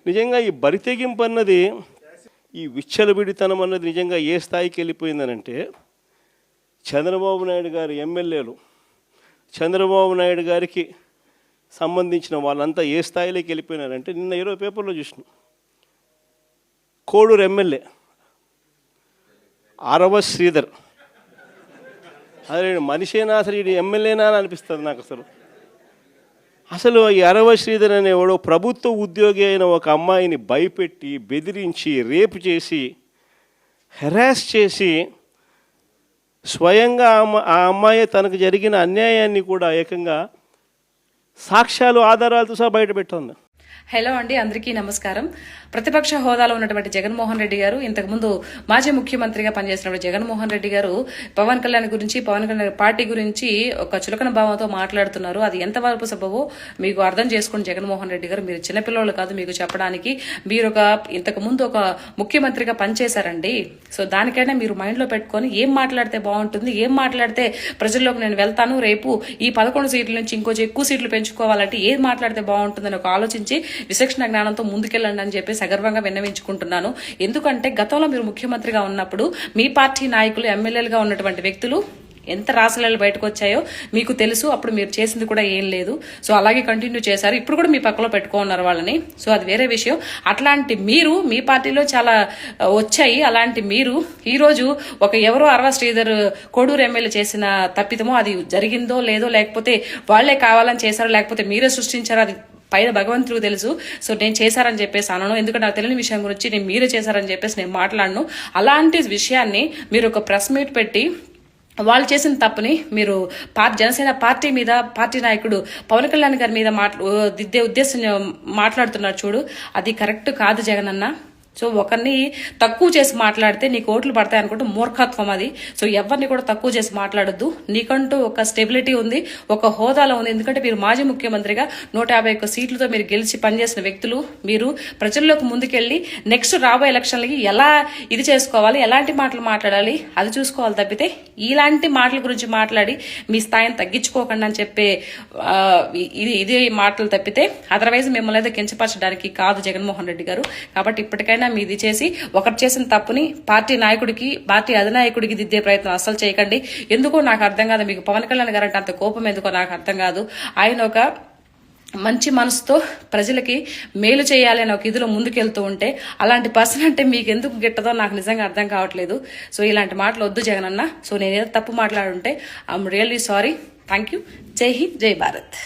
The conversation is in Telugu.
నిజంగా ఈ బరితెగింపు అన్నది, ఈ విచ్చలవిడితనం అన్నది నిజంగా ఏ స్థాయికి వెళ్ళిపోయిందనంటే, చంద్రబాబు నాయుడు గారి ఎమ్మెల్యేలు, చంద్రబాబు నాయుడు గారికి సంబంధించిన వాళ్ళంతా ఏ స్థాయిలోకి వెళ్ళిపోయినారంటే, నిన్న ఈరోజు పేపర్లో చూసిన కోడూరు ఎమ్మెల్యే ఆరవ శ్రీధర్, అదే మనిషేనా అసలు, ఇది ఎమ్మెల్యేనా అని అనిపిస్తుంది నాకు. అసలు ఈ అరవ శ్రీధర్ అనేవాడు ప్రభుత్వ ఉద్యోగి అయిన ఒక అమ్మాయిని భయపెట్టి, బెదిరించి, రేపు చేసి, హెరాస్ చేసి, స్వయంగా ఆ అమ్మాయి తనకు జరిగిన అన్యాయాన్ని కూడా ఏకంగా సాక్ష్యాలు, ఆధారాలతో సహా బయటపెట్టింది. హలో అండి, అందరికీ నమస్కారం. ప్రతిపక్ష హోదాలో ఉన్నటువంటి జగన్మోహన్ రెడ్డి గారు, ఇంతకుముందు మాజీ ముఖ్యమంత్రిగా పనిచేసినటువంటి జగన్మోహన్ రెడ్డి గారు పవన్ కళ్యాణ్ గురించి, పవన్ కళ్యాణ్ పార్టీ గురించి ఒక చులకన భావంతో మాట్లాడుతున్నారు. అది ఎంతవరకు సబబో మీకు అర్థం చేసుకోండి. జగన్మోహన్ రెడ్డి గారు, మీరు చిన్నపిల్లలు కాదు మీకు చెప్పడానికి. మీరు ఇంతకుముందు ఒక ముఖ్యమంత్రిగా పనిచేశారండి. సో దానికైనా మీరు మైండ్లో పెట్టుకొని ఏం మాట్లాడితే బాగుంటుంది, ఏం మాట్లాడితే ప్రజల్లోకి నేను వెళ్తాను, రేపు ఈ 11 సీట్ల నుంచి ఇంకొంచెం ఎక్కువ సీట్లు పెంచుకోవాలంటే ఏం మాట్లాడితే బాగుంటుందని ఒక ఆలోచించి విచక్షణ జ్ఞానంతో ముందుకెళ్ళండి అని చెప్పి సగర్వంగా విన్నవించుకుంటున్నాను. ఎందుకంటే గతంలో మీరు ముఖ్యమంత్రిగా ఉన్నప్పుడు మీ పార్టీ నాయకులు, ఎమ్మెల్యేలుగా ఉన్నటువంటి వ్యక్తులు ఎంత రాసలీలు బయటకు వచ్చాయో మీకు తెలుసు. అప్పుడు మీరు చేసింది కూడా ఏం లేదు. సో అలాగే కంటిన్యూ చేశారు. ఇప్పుడు కూడా మీ పక్కలో పెట్టుకున్నారు వాళ్ళని. సో అది వేరే విషయం. అట్లాంటి మీరు, మీ పార్టీలో చాలా వచ్చాయి. అలాంటి మీరు ఈరోజు ఎవరో అరవ శ్రీధర్ కోడూరు ఎమ్మెల్యే చేసిన తప్పిదమో, అది జరిగిందో లేదో, లేకపోతే వాళ్లే కావాలని చేశారో, లేకపోతే మీరే సృష్టించారో, అది పైన భగవంతుడికి తెలుసు. సో నేను చేశారని చెప్పేసి అనను. ఎందుకంటే నాకు తెలియని విషయం గురించి నేను మీరే చేశారని చెప్పేసి నేను మాట్లాడను. అలాంటి విషయాన్ని మీరు ఒక ప్రెస్ మీట్ పెట్టి వాళ్ళు చేసిన తప్పుని మీరు జనసేన పార్టీ మీద, పార్టీ నాయకుడు పవన్ కళ్యాణ్ గారి మీద దిద్దే ఉద్దేశం మాట్లాడుతున్నారు చూడు, అది కరెక్ట్ కాదు జగనన్న. సో ఒకరిని తక్కువ చేసి మాట్లాడితే నీకు ఓట్లు పడతాయి అనుకుంటే మూర్ఖత్వం అది. సో ఎవరిని కూడా తక్కువ చేసి మాట్లాడొద్దు. నీకంటూ ఒక స్టెబిలిటీ ఉంది, ఒక హోదాలో ఉంది. ఎందుకంటే మీరు మాజీ ముఖ్యమంత్రిగా 151 సీట్లతో మీరు గెలిచి పనిచేసిన వ్యక్తులు. మీరు ప్రజల్లోకి ముందుకెళ్లి నెక్స్ట్ రాబోయే ఎలక్షన్లకి ఎలా ఇది చేసుకోవాలి, ఎలాంటి మాటలు మాట్లాడాలి అది చూసుకోవాలి తప్పితే ఇలాంటి మాటల గురించి మాట్లాడి మీ స్థాయిని తగ్గించుకోకండి అని చెప్పే ఇదే మాటలు తప్పితే అదర్వైజ్ మిమ్మల్ని అయితే కించపరచడానికి కాదు జగన్మోహన్ రెడ్డి గారు. కాబట్టి ఇప్పటికైనా మీది చేసి ఒకటి చేసిన తప్పుని పార్టీ నాయకుడికి, పార్టీ అధినాయకుడికి దిద్దే ప్రయత్నం అస్సలు చేయకండి. ఎందుకో నాకు అర్థం కాదు. మీకు పవన్ కళ్యాణ్ గారు అంటే అంత కోపం ఎందుకో నాకు అర్థం కాదు. ఆయన ఒక మంచి మనసుతో ప్రజలకి మేలు చేయాలి అని ఒక ఇదిలో ముందుకెళ్తూ ఉంటే, అలాంటి పర్సన్ అంటే మీకు ఎందుకు గిట్టదో నాకు నిజంగా అర్థం కావట్లేదు. సో ఇలాంటి మాటలు వద్దు జగనన్న. సో నేనేదో తప్పు మాట్లాడుంటే I'm really sorry. Thank you. జై హింద్, జై భారత్.